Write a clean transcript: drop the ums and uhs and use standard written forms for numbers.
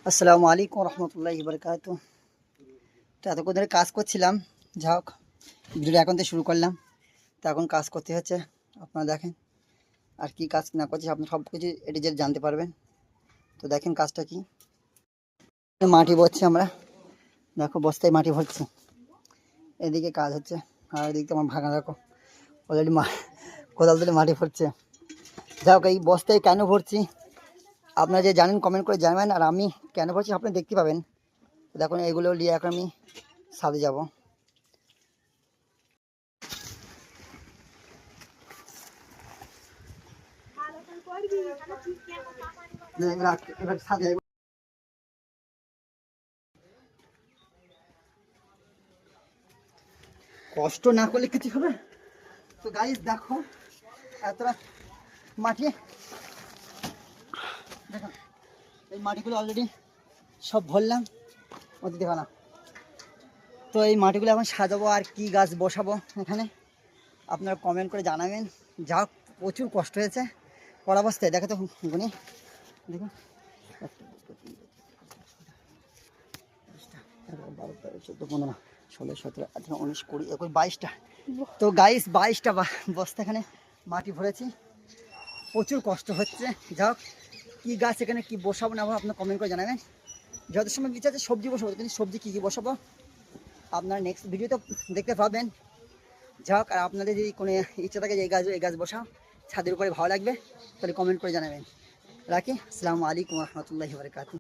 আসসালামু আলাইকুম রহমতুল্লাহি বারকাতু। তো এতক্ষণ ধরে কাজ করছিলাম, যা হোক ভিডিওটা এখন থেকে শুরু করলাম। তো এখন কাজ করতে হচ্ছে, আপনারা দেখেন। আর কি কাজ না করছি আপনি সব কিছু এটি যে জানতে পারবেন। তো দেখেন কাজটা কি। মাটি ভরছি আমরা, দেখো বস্তায় মাটি ভরছি, এদিকে কাজ হচ্ছে। আর এদিকে তো আমার ভাঙা দেখো অলরেডি কোদাল তুলে মাটি ভরছে। যা হোক এই বস্তায় কেন ভরছি আপনারা যে জানেন কমেন্ট করে জানাবেন, আর আমি কেন ভরছি আপনি দেখতে পাবেন। দেখুন এগুলো নিয়ে এখন আমি ছাদে যাবো। এবার ছাদে কষ্ট না করলে কিছু হবে। তো গাইস দেখো এতটা মাটি, দেখো এই মাটিগুলো অলরেডি সব ভরলাম, ওদের দেখো না। তো এই মাটিগুলো এখন সাজাবো আর কি গাছ বসাবো এখানে আপনারা কমেন্ট করে জানাবেন। যা হোক, প্রচুর কষ্ট হয়েছে কড়া অবস্থায়। দেখো তো গুনি, দেখো 22টা। তো গাইস 22টা বস্তা এখানে মাটি ভরেছি, প্রচুর কষ্ট হচ্ছে। যা হোক কী গাছ এখানে কী বসাবো না আপনার কমেন্ট করে জানাবেন। যত সময় ইচ্ছা আছে সবজি বসাবো, কিন্তু সবজি কী কী বসাবো আপনারা নেক্সট ভিডিওতে দেখতে পাবেন। যা হোক, আর আপনাদের যদি কোনো ইচ্ছা থাকে যে এই গাছ বসাও ছাদের উপরে ভালো লাগবে, তাহলে কমেন্ট করে জানাবেন। রাখি, আসসালামু আলাইকুম রহমতুল্লাহি বারাকাতুহু।